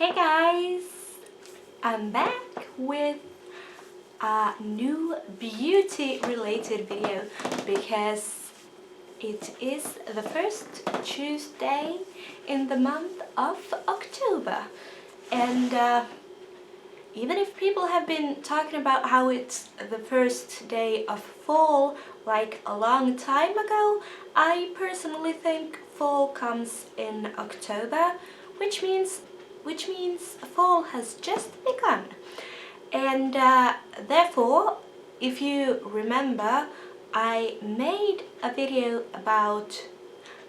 Hey guys, I'm back with a new beauty related video because it is the first Tuesday in the month of October, and even if people have been talking about how it's the first day of fall like a long time ago, I personally think fall comes in October, which means fall has just begun. And therefore, if you remember, I made a video about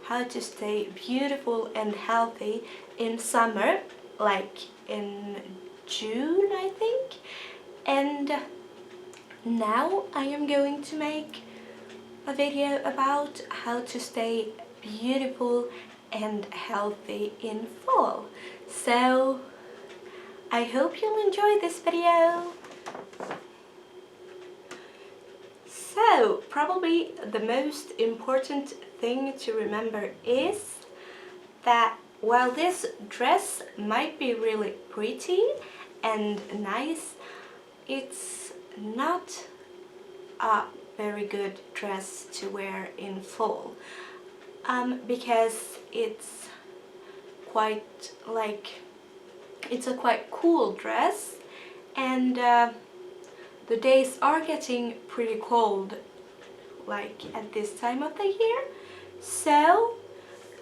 how to stay beautiful and healthy in summer, like in June, I think. And now I am going to make a video about how to stay beautiful and healthy in fall. So I hope you'll enjoy this video. So probably the most important thing to remember is that while this dress might be really pretty and nice, it's not a very good dress to wear in fall, because it's a quite cool dress, and the days are getting pretty cold, like at this time of the year. So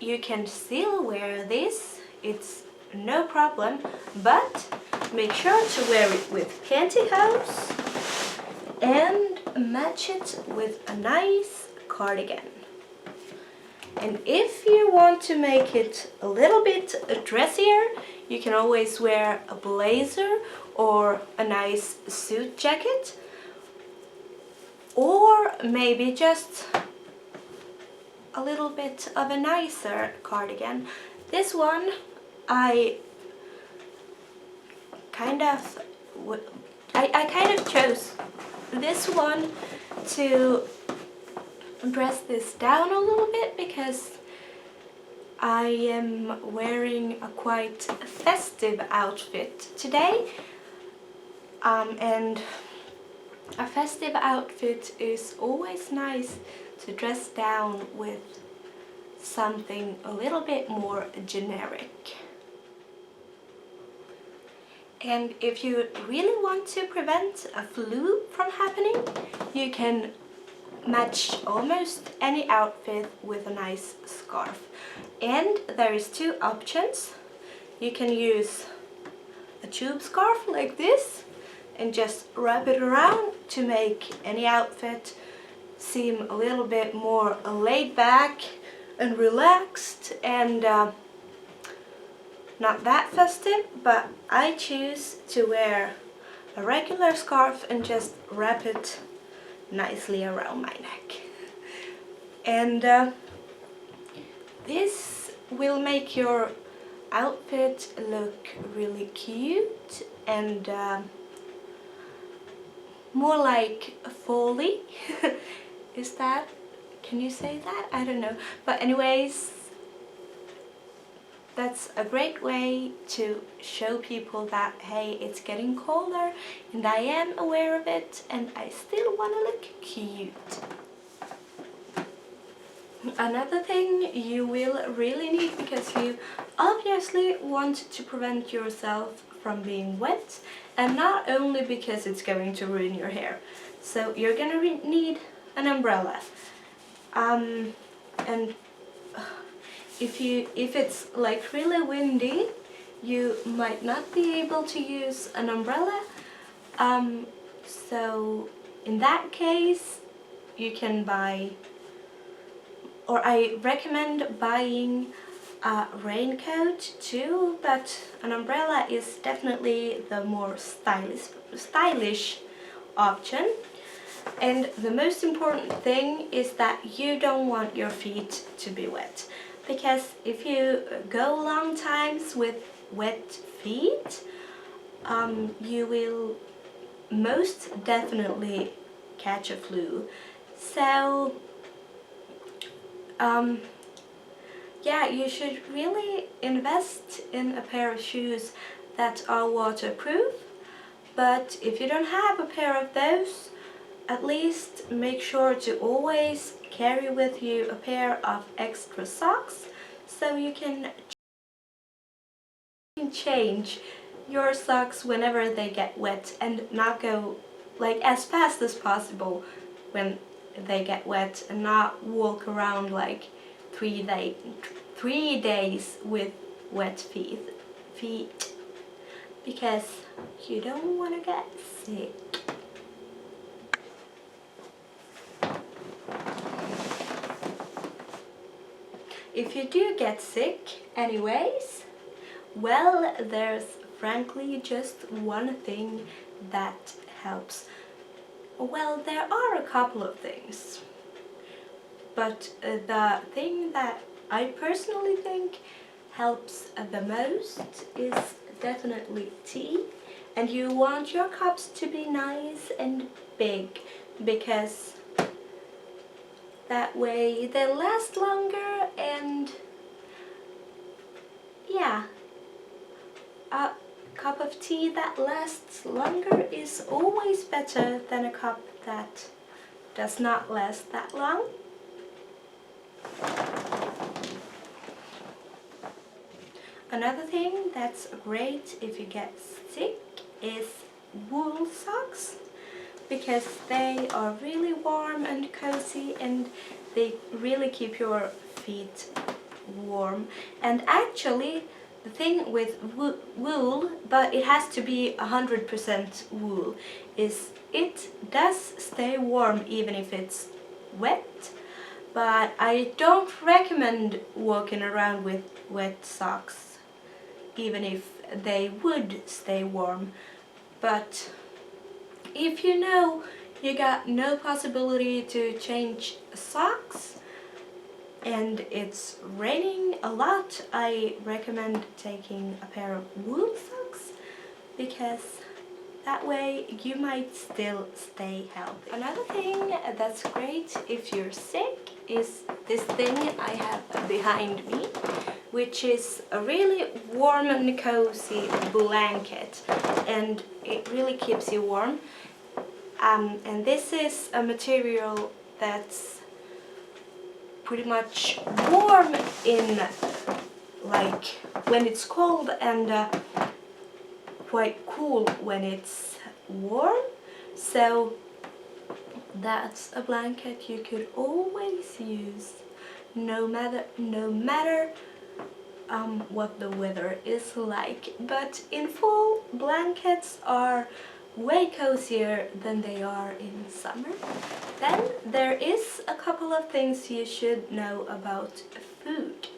you can still wear this, it's no problem, but make sure to wear it with pantyhose and match it with a nice cardigan. And if you want to make it a little bit dressier, you can always wear a blazer or a nice suit jacket, or maybe just a little bit of a nicer cardigan. This one I kind of chose this one to dress this down a little bit because I am wearing a quite festive outfit today, and a festive outfit is always nice to dress down with something a little bit more generic. And if you really want to prevent a flu from happening, you can match almost any outfit with a nice scarf. And there is two options. You can use a tube scarf like this and just wrap it around to make any outfit seem a little bit more laid back and relaxed and not that festive, but I choose to wear a regular scarf and just wrap it nicely around my neck. And this will make your outfit look really cute and more like folly. Is that, can you say that? I don't know. But anyways, that's a great way to show people that, hey, it's getting colder and I am aware of it and I still want to look cute. Another thing you will really need, because you obviously want to prevent yourself from being wet, and not only because it's going to ruin your hair. So you're gonna need an umbrella. And if it's like really windy, you might not be able to use an umbrella. So in that case, you can buy, or I recommend buying a raincoat too, but an umbrella is definitely the more stylish option. And the most important thing is that you don't want your feet to be wet, because if you go long times with wet feet, you will most definitely catch a flu. So yeah, you should really invest in a pair of shoes that are waterproof. But if you don't have a pair of those, at least make sure to always carry with you a pair of extra socks so you can change your socks whenever they get wet and not go like as fast as possible when they get wet, and not walk around like 3 days with wet feet because you don't want to get sick. If you do get sick anyways, well, there's frankly just one thing that helps. Well, there are a couple of things, but the thing that I personally think helps the most is definitely tea. And you want your cups to be nice and big, because that way they last longer, and yeah, a cup of tea that lasts longer is always better than a cup that does not last that long. Another thing that's great if you get sick is wool socks, because they are really warm and cozy and they really keep your feet warm. And actually, the thing with wool, but it has to be 100% wool, is it does stay warm even if it's wet, but I don't recommend walking around with wet socks even if they would stay warm. But if you know you got no possibility to change socks and it's raining a lot, I recommend taking a pair of wool socks, because that way you might still stay healthy. Another thing that's great if you're sick is this thing I have behind me, which is a really warm and cozy blanket, and it really keeps you warm. And this is a material that's pretty much warm in like when it's cold, and quite cool when it's warm. So that's a blanket you could always use no matter what the weather is like. But in fall, blankets are way cozier than they are in summer. Then there is a couple of things you should know about food.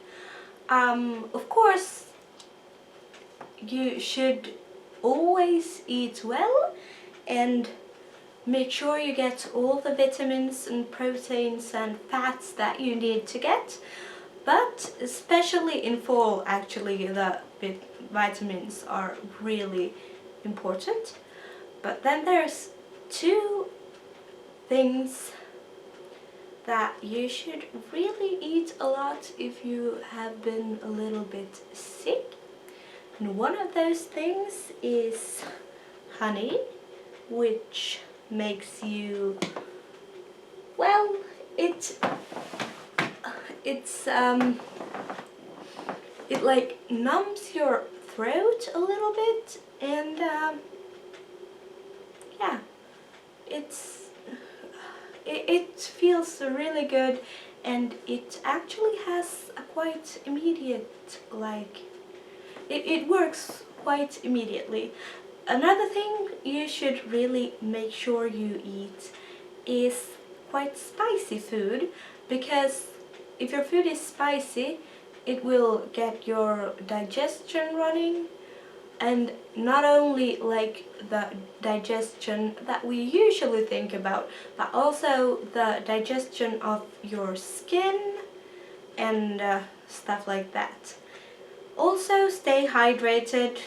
Of course, you should always eat well and make sure you get all the vitamins and proteins and fats that you need to get. But especially in fall, actually, the vitamins are really important. But then there's two things that you should really eat a lot if you have been a little bit sick. And one of those things is honey, which makes you, well, it like numbs your throat a little bit, and yeah, it feels really good, and it actually has a quite immediate, like it works quite immediately. Another thing you should really make sure you eat is quite spicy food, because if your food is spicy, it will get your digestion running, and not only like the digestion that we usually think about, but also the digestion of your skin and stuff like that. Also, stay hydrated,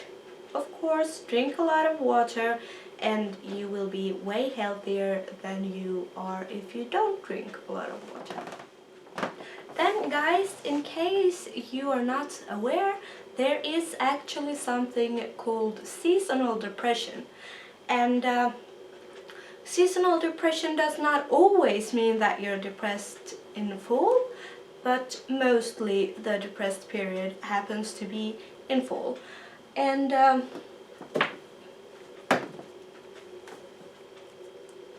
of course, drink a lot of water, and you will be way healthier than you are if you don't drink a lot of water. Then guys, in case you are not aware, there is actually something called seasonal depression. And seasonal depression does not always mean that you're depressed in fall, but mostly the depressed period happens to be in fall. And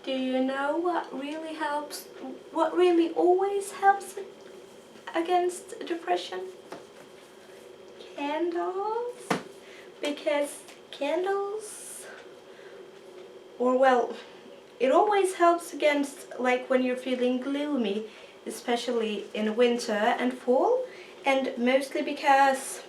do you know what really always helps against depression? Candles. Because candles, or well, it always helps against, like, when you're feeling gloomy, especially in winter and fall, and mostly because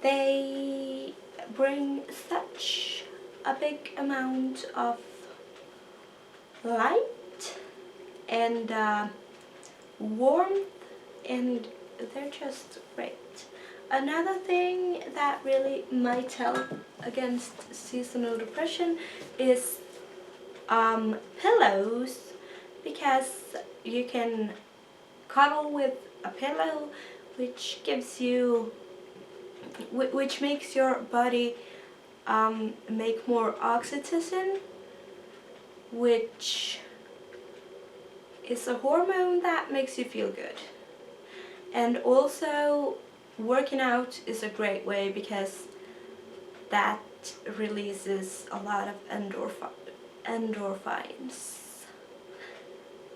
they bring such a big amount of light and warmth, and they're just great. Another thing that really might help against seasonal depression is pillows, because you can cuddle with a pillow, which makes your body make more oxytocin, which is a hormone that makes you feel good. And also, working out is a great way, because that releases a lot of endorphins,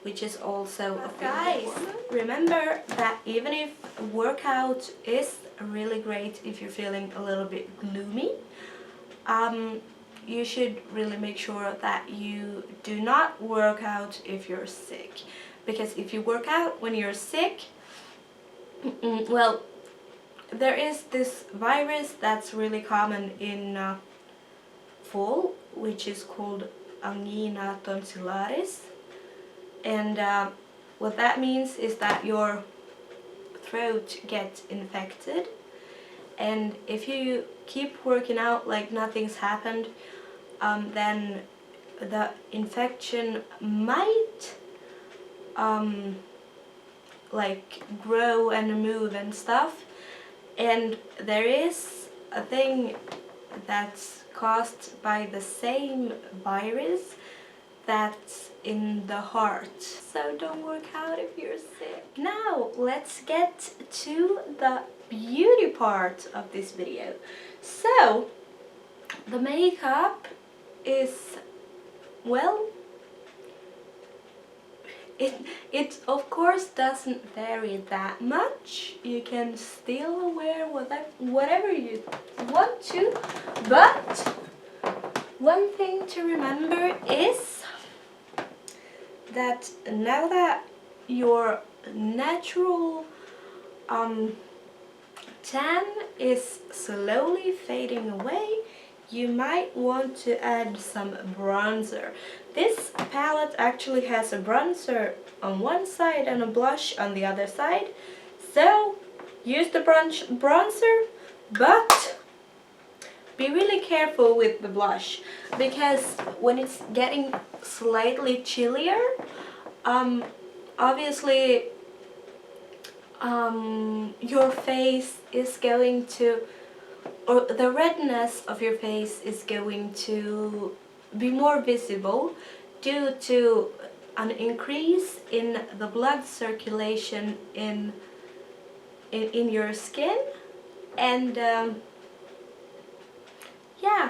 which is also a guys, remember that even if workout is really great if you're feeling a little bit gloomy, you should really make sure that you do not work out if you're sick, because if you work out when you're sick, well, there is this virus that's really common in fall, which is called angina tonsillaris, and what that means is that your throat gets infected, and if you keep working out like nothing's happened, then the infection might like grow and move and stuff. And there is a thing that's caused by the same virus that's in the heart. So don't work out if you're sick. Now let's get to the beauty part of this video. So the makeup is, well, it of course doesn't vary that much. You can still wear whatever you want to, but one thing to remember is that now that your natural tan is slowly fading away, you might want to add some bronzer. This palette actually has a bronzer on one side and a blush on the other side, so use the bronzer, but be really careful with the blush, because when it's getting slightly chillier, obviously your face is going to, or the redness of your face is going to be more visible due to an increase in the blood circulation in your skin, and yeah,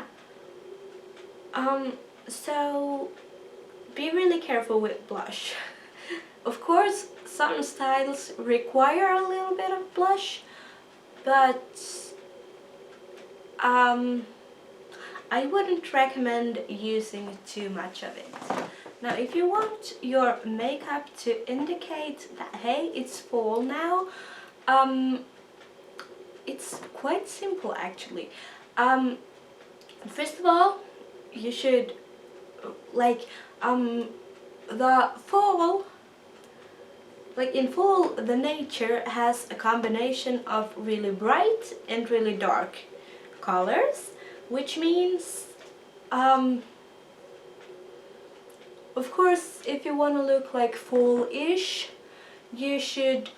so be really careful with blush. Of course, some styles require a little bit of blush, but I wouldn't recommend using too much of it. Now, if you want your makeup to indicate that, hey, it's fall now, it's quite simple actually. First of all, you should, like, the fall, like in fall, the nature has a combination of really bright and really dark colors, which means, of course, if you want to look like fall-ish, you should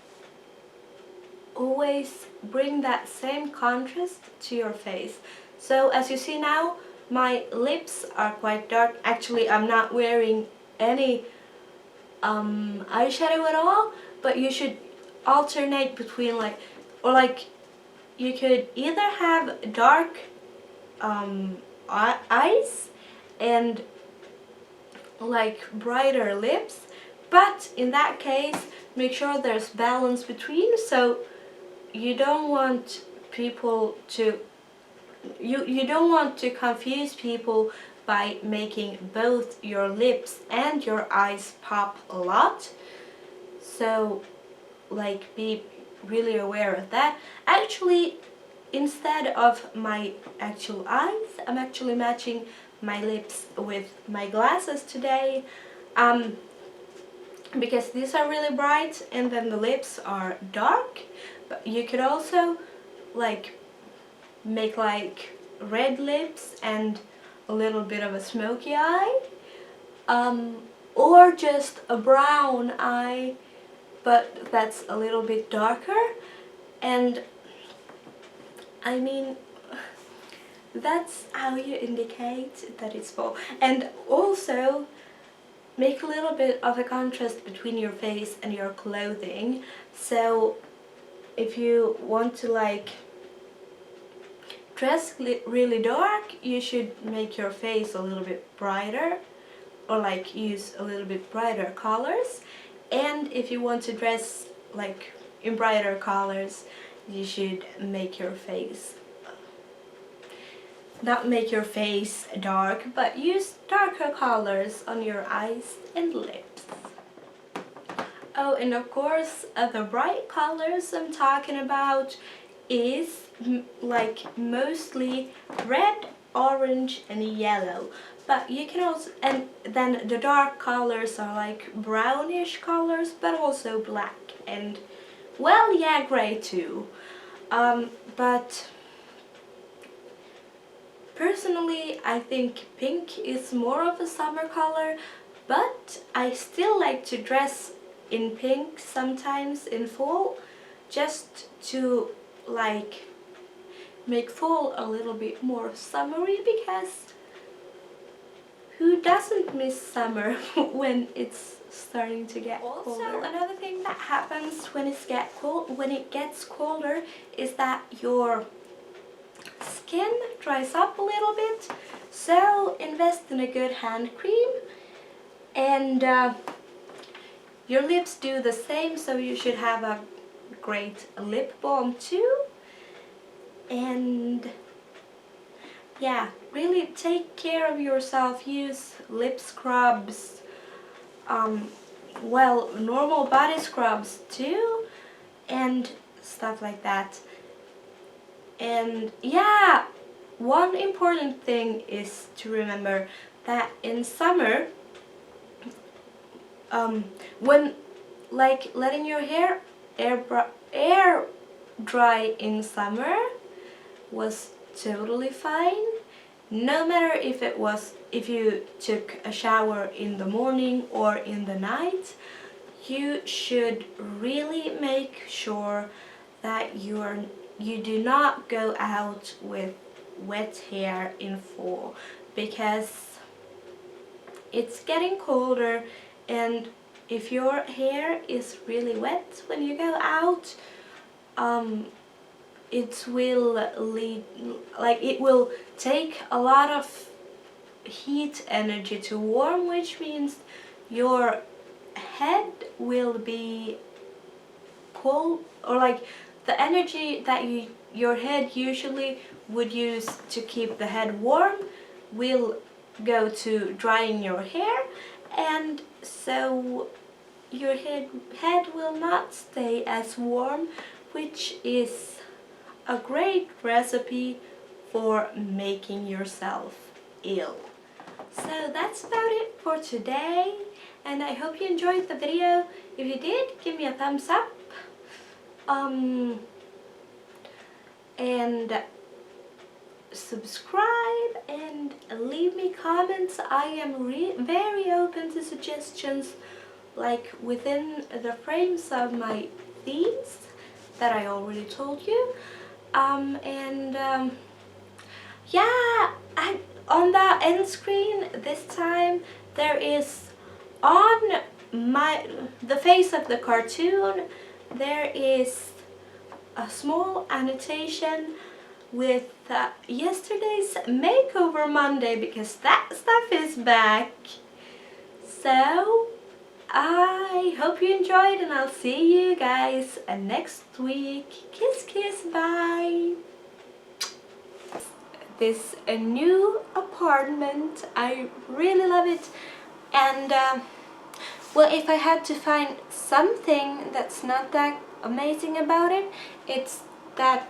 always bring that same contrast to your face. So as you see now, my lips are quite dark. Actually, I'm not wearing any eyeshadow at all, but you should alternate between you could either have dark eyes and like brighter lips, but in that case make sure there's balance between, so you don't want people to you don't want to confuse people by making both your lips and your eyes pop a lot. So like be really aware of that. Actually, instead of my actual eyes, I'm actually matching my lips with my glasses today, because these are really bright and then the lips are dark. But you could also like make like red lips and a little bit of a smoky eye, or just a brown eye but that's a little bit darker. And I mean, that's how you indicate that it's fall. And also make a little bit of a contrast between your face and your clothing. So if you want to like dress really dark, you should make your face a little bit brighter, or like use a little bit brighter colors. And if you want to dress like in brighter colors, you should make your face, not make your face dark, but use darker colors on your eyes and lips. Oh, and of course, the bright colors I'm talking about is like mostly red, orange and yellow. But you can also, and then the dark colors are like brownish colors, but also black and, well, yeah, gray too. But personally, I think pink is more of a summer color, but I still like to dress in pink sometimes in fall, just to like make fall a little bit more summery, because who doesn't miss summer when it's starting to get colder? Also, another thing that happens when it gets colder is that your skin dries up a little bit. So invest in a good hand cream, and your lips do the same, so you should have a great lip balm too. And yeah, really take care of yourself. Use lip scrubs, well, normal body scrubs too, and stuff like that. And yeah, one important thing is to remember that in summer, when like letting your hair air dry in summer was totally fine. No matter if you took a shower in the morning or in the night, you should really make sure that you do not go out with wet hair in fall, because it's getting colder, and if your hair is really wet when you go out, it will take a lot of heat energy to warm, which means your head will be cold, or like the energy that your head usually would use to keep the head warm will go to drying your hair, and so your head will not stay as warm, which is a great recipe for making yourself ill. So that's about it for today, and I hope you enjoyed the video. If you did, give me a thumbs up, and subscribe and leave me comments. I am very open to suggestions, like within the frames of my themes. that I already told you. Yeah, and on the end screen this time there is on the face of the cartoon there is a small annotation with yesterday's makeover Monday, because that stuff is back. So I hope you enjoyed, and I'll see you guys next week. Kiss kiss, bye. This a new apartment, I really love it, and well, if I had to find something that's not that amazing about it, it's that